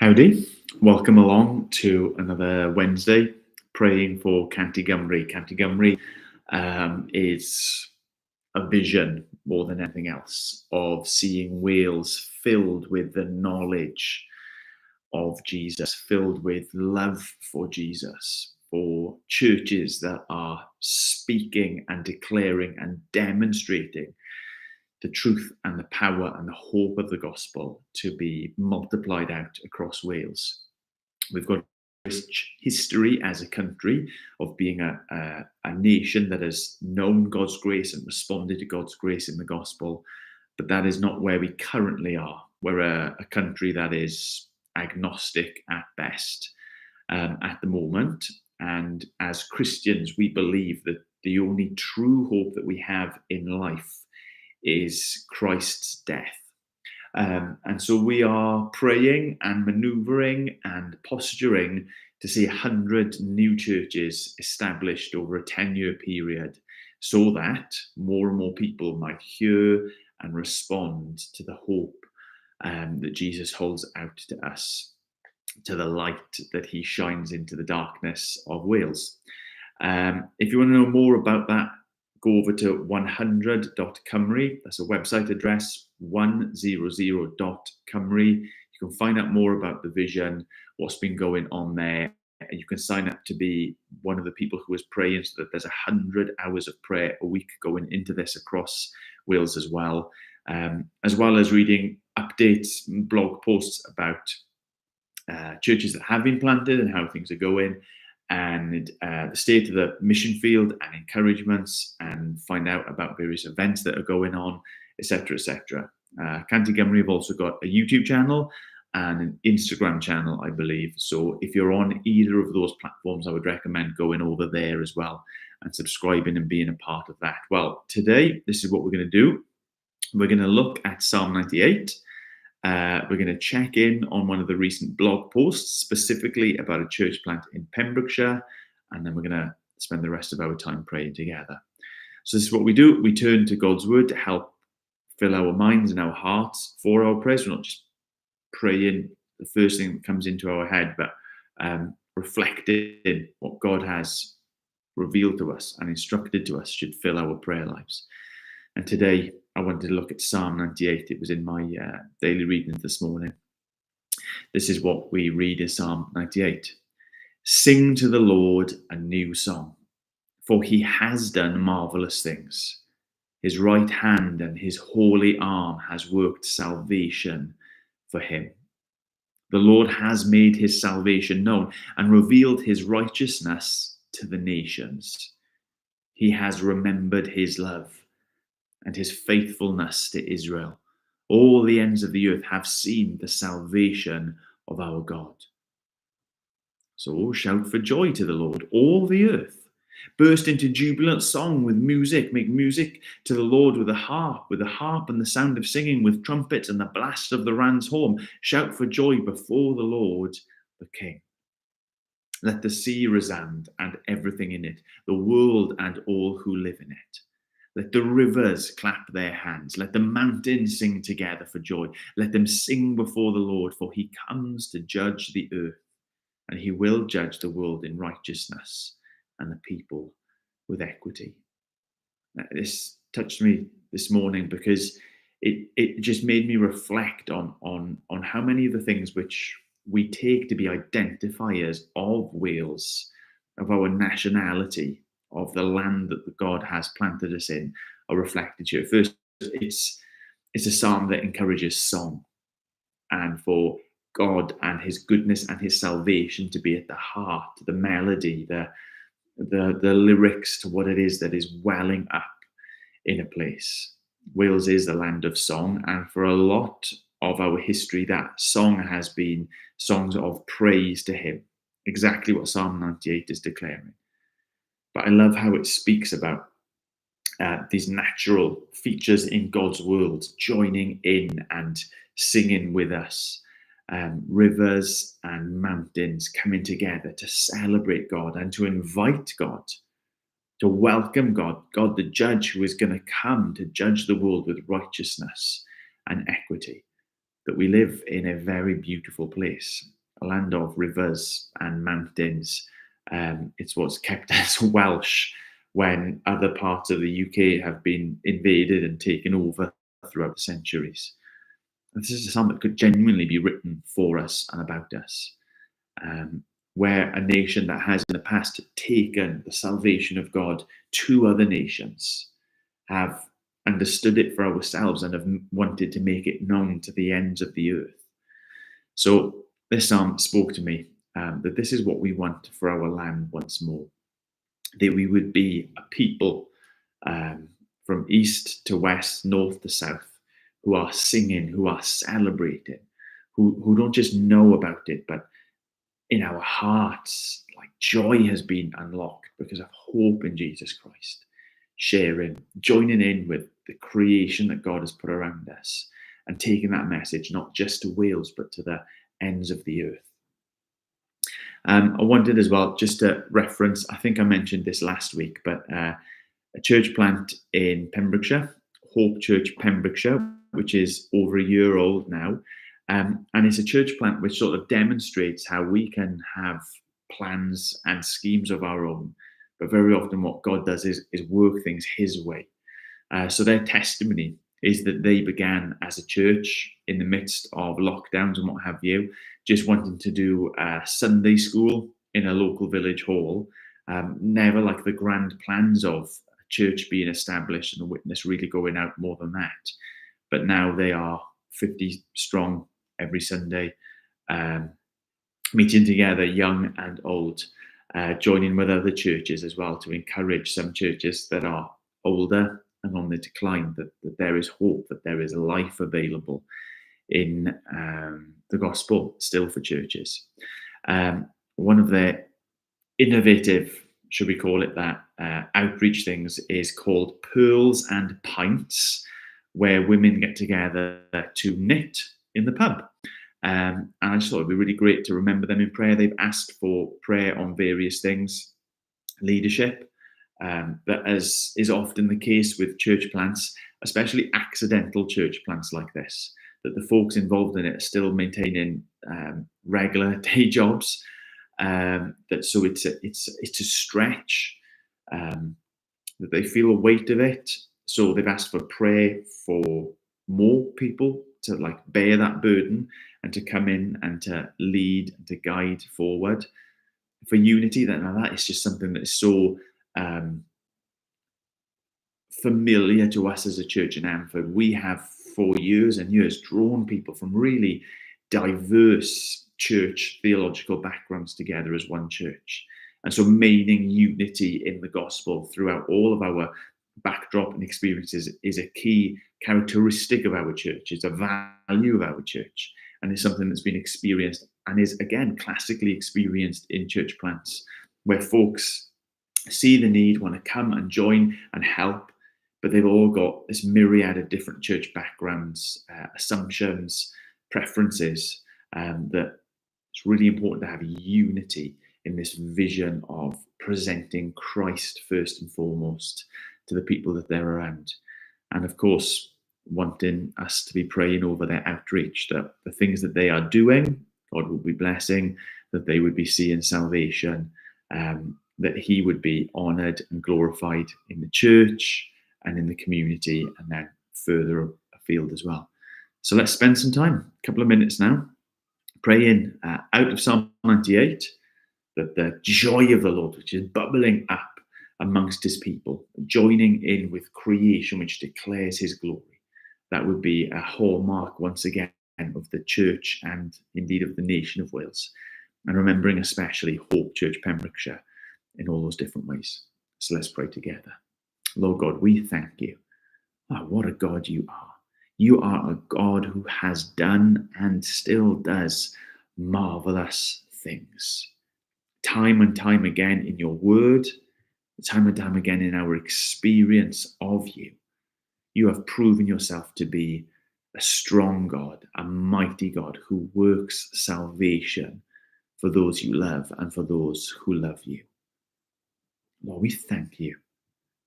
Howdy, welcome along to another Wednesday praying for Cant. Gymru is a vision more than anything else of seeing Wales filled with the knowledge of Jesus, filled with love for Jesus, for churches that are speaking and declaring and demonstrating the truth and the power and the hope of the gospel to be multiplied out across Wales. We've got a rich history as a country of being a nation that has known God's grace and responded to God's grace in the gospel, but that is not where we currently are. We're a country that is agnostic at best at the moment. And as Christians, we believe that the only true hope that we have in life is Christ's death. And so we are praying and maneuvering and posturing to see 100 new churches established over a 10-year period so that more and more people might hear and respond to the hope that Jesus holds out to us, to the light that he shines into the darkness of Wales. If you want to know more about that, go over to 100.cymru. That's a website address, 100.cymru. You can find out more about the vision, what's been going on there. And you can sign up to be one of the people who is praying so that there's 100 hours of prayer a week going into this across Wales as well as reading updates and blog posts about churches that have been planted and how things are going, and the state of the mission field and encouragements, and find out about various events that are going on, etc., etc. Cant. Gymru have also got a YouTube channel and an Instagram channel, I believe. So if you're on either of those platforms, I would recommend going over there as well and subscribing and being a part of that. Well, today, this is what we're going to do. We're going to look at Psalm 98. We're going to check in on one of the recent blog posts, specifically about a church plant in Pembrokeshire, and then we're going to spend the rest of our time praying together. So this is what we do. We turn to God's word to help fill our minds and our hearts for our prayers. We're not just praying the first thing that comes into our head, but reflecting what God has revealed to us and instructed to us should fill our prayer lives. And today, I wanted to look at Psalm 98. It was in my daily reading this morning. This is what we read in Psalm 98. Sing to the Lord a new song, for he has done marvelous things. His right hand and his holy arm has worked salvation for him. The Lord has made his salvation known and revealed his righteousness to the nations. He has remembered his love and his faithfulness to Israel. All the ends of the earth have seen the salvation of our God. So shout for joy to the Lord, all the earth. Burst into jubilant song with music. Make music to the Lord with a harp and the sound of singing, with trumpets and the blast of the ram's horn. Shout for joy before the Lord, the King. Let the sea resound and everything in it, the world and all who live in it. Let the rivers clap their hands. Let the mountains sing together for joy. Let them sing before the Lord, for he comes to judge the earth, and he will judge the world in righteousness and the people with equity. This touched me this morning because it just made me reflect on how many of the things which we take to be identifiers of Wales, of our nationality, of the land that God has planted us in, are reflected here. First, it's a psalm that encourages song, and for God and his goodness and his salvation to be at the heart, the melody, the lyrics to what it is that is welling up in a place. Wales is the land of song, and for a lot of our history, that song has been songs of praise to him, exactly what Psalm 98 is declaring. But I love how it speaks about these natural features in God's world joining in and singing with us. Rivers and mountains coming together to celebrate God and to invite God, to welcome God the judge who is going to come to judge the world with righteousness and equity. That we live in a very beautiful place. a land of rivers and mountains. It's what's kept us Welsh when other parts of the UK have been invaded and taken over throughout the centuries. And this is a psalm that could genuinely be written for us and about us, where a nation that has in the past taken the salvation of God to other nations have understood it for ourselves and have wanted to make it known to the ends of the earth. So this psalm spoke to me that this is what we want for our land once more, that we would be a people from east to west, north to south, who are singing, who are celebrating, who don't just know about it, but in our hearts, like joy has been unlocked because of hope in Jesus Christ, sharing, joining in with the creation that God has put around us and taking that message not just to Wales, but to the ends of the earth. I wanted as well, just to reference, I think I mentioned this last week, but a church plant in Pembrokeshire, Hope Church, Pembrokeshire, which is over a year old now. And it's a church plant which sort of demonstrates how we can have plans and schemes of our own, but very often what God does is work things his way. So their testimony is that they began as a church in the midst of lockdowns and what have you, just wanting to do a Sunday school in a local village hall, never like the grand plans of a church being established and a witness really going out more than that. But now they are 50 strong every Sunday, meeting together, young and old, joining with other churches as well to encourage some churches that are older and on the decline, that there is hope, that there is life available in the gospel still for churches. One of the innovative, should we call it that, outreach things is called Pearls and Pints, where women get together to knit in the pub. And I just thought it'd be really great to remember them in prayer. They've asked for prayer on various things, leadership, but as is often the case with church plants, especially accidental church plants like this, that the folks involved in it are still maintaining regular day jobs. That so it's a stretch, that they feel a weight of it. So they've asked for prayer for more people to like bear that burden and to come in and to lead and to guide forward for unity. That is just something that is so familiar to us as a church in Ammanford. We have for years and years drawn people from really diverse church theological backgrounds together as one church. And so maintaining unity in the gospel throughout all of our backdrop and experiences is a key characteristic of our church. It's a value of our church, and it's something that's been experienced and is again classically experienced in church plants, where folks see the need, want to come and join and help, but they've all got this myriad of different church backgrounds, assumptions, preferences, that it's really important to have unity in this vision of presenting Christ first and foremost to the people that they're around. And of course, wanting us to be praying over their outreach, that the things that they are doing, God will be blessing, that they would be seeing salvation, that he would be honoured and glorified in the church and in the community, and then further afield as well. So let's spend some time, a couple of minutes now, praying out of Psalm 98, that the joy of the Lord, which is bubbling up amongst his people, joining in with creation, which declares his glory, that would be a hallmark once again of the church and indeed of the nation of Wales. And remembering especially Hope Church, Pembrokeshire, in all those different ways. So let's pray together. Lord God, we thank you. Oh, what a God you are. You are a God who has done and still does marvelous things. Time and time again in your word, time and time again in our experience of you, you have proven yourself to be a strong God, a mighty God who works salvation for those you love and for those who love you. Lord, we thank you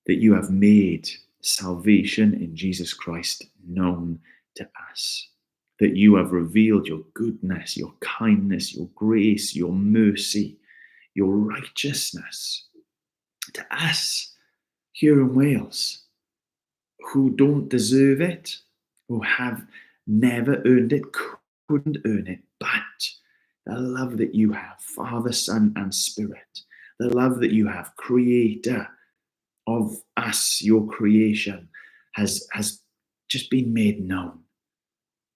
that you have made salvation in Jesus Christ known to us. that you have revealed your goodness, your kindness, your grace, your mercy, your righteousness to us here in Wales, who don't deserve it, who have never earned it, couldn't earn it, but the love that you have, Father, Son, and Spirit, the love that you have, Creator of us, your creation, has just been made known.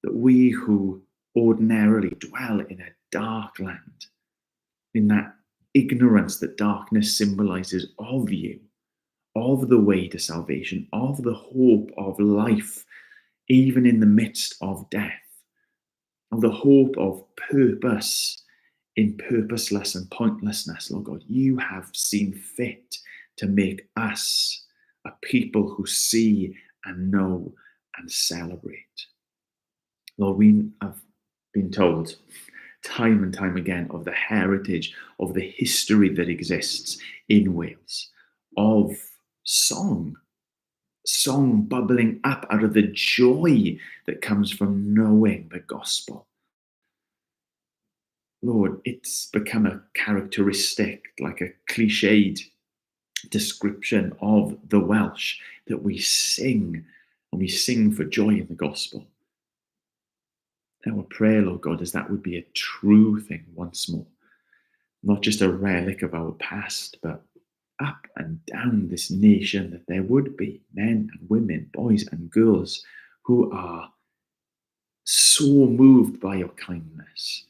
That we who ordinarily dwell in a dark land, in that ignorance that darkness symbolizes of you, of the way to salvation, of the hope of life, even in the midst of death, of the hope of purpose in purposeless and pointlessness, Lord God, you have seen fit to make us a people who see and know and celebrate. Lord, we have been told time and time again of the heritage, of the history that exists in Wales, of song bubbling up out of the joy that comes from knowing the gospel. Lord, it's become a characteristic, like a cliched description of the Welsh, that we sing, and we sing for joy in the gospel. Our prayer, Lord God, is that would be a true thing once more, not just a relic of our past, but up and down this nation, that there would be men and women, boys and girls who are so moved by your kindness,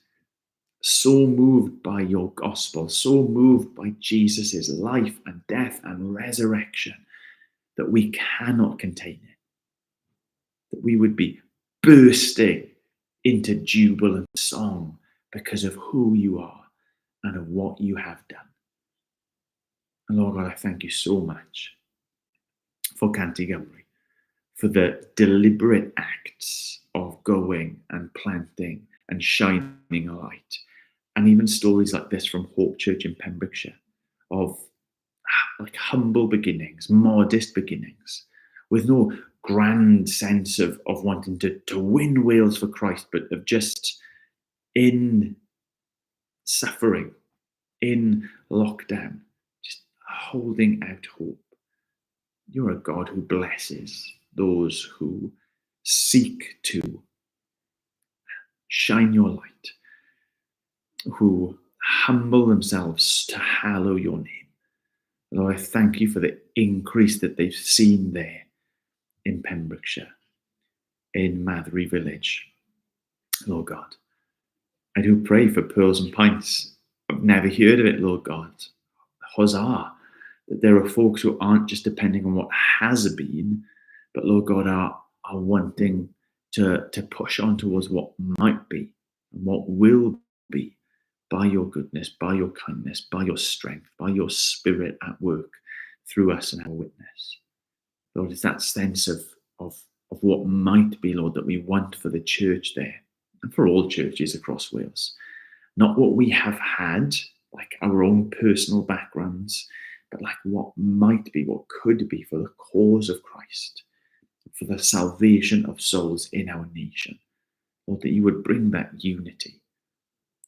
so moved by your gospel, so moved by Jesus's life and death and resurrection, that we cannot contain it, that we would be bursting into jubilant song because of who you are and of what you have done. And Lord God, I thank you so much for Cant, for the deliberate acts of going and planting and shining a light. And even stories like this from Hope Church in Pembrokeshire, of like humble beginnings, modest beginnings, with no grand sense of wanting to win Wales for Christ, but of just in suffering, in lockdown, just holding out hope. You're a God who blesses those who seek to shine your light, who humble themselves to hallow your name. Lord, I thank you for the increase that they've seen there in Pembrokeshire, in Mathery Village. Lord God, I do pray for Pearls and Pints. I've never heard of it, Lord God. Huzzah, that there are folks who aren't just depending on what has been, but Lord God, are wanting to push on towards what might be and what will be, by your goodness, by your kindness, by your strength, by your Spirit at work through us and our witness. Lord, it's that sense of what might be, Lord, that we want for the church there and for all churches across Wales. Not what we have had, like our own personal backgrounds, but like what might be, what could be for the cause of Christ, for the salvation of souls in our nation. Lord, that you would bring that unity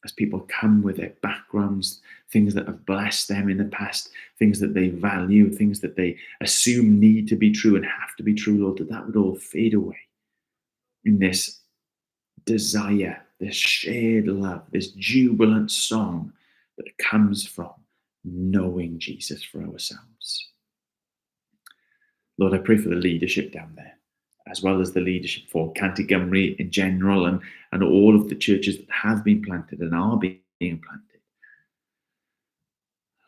as people come with their backgrounds, things that have blessed them in the past, things that they value, things that they assume need to be true and have to be true, Lord, that would all fade away in this desire, this shared love, this jubilant song that comes from knowing Jesus for ourselves. Lord, I pray for the leadership down there, as well as the leadership for Cant in general, and all of the churches that have been planted and are being planted.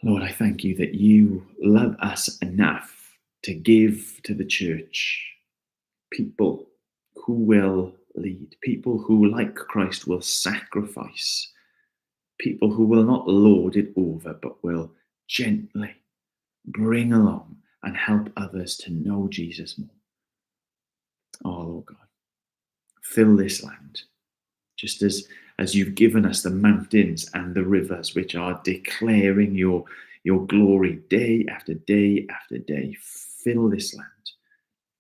Lord, I thank you that you love us enough to give to the church people who will lead, people who, like Christ, will sacrifice, people who will not lord it over, but will gently bring along and help others to know Jesus more. Oh, Lord God, fill this land, just as you've given us the mountains and the rivers, which are declaring your glory day after day after day. Fill this land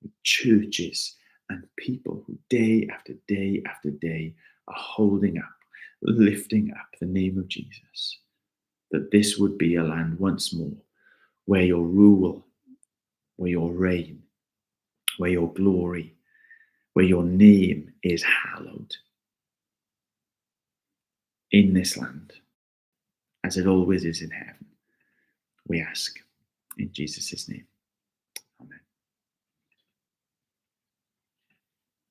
with churches and people who day after day after day are holding up, lifting up the name of Jesus, that this would be a land once more where your rule, where your reign, where your glory, where your name is hallowed in this land, as it always is in heaven. We ask in Jesus' name.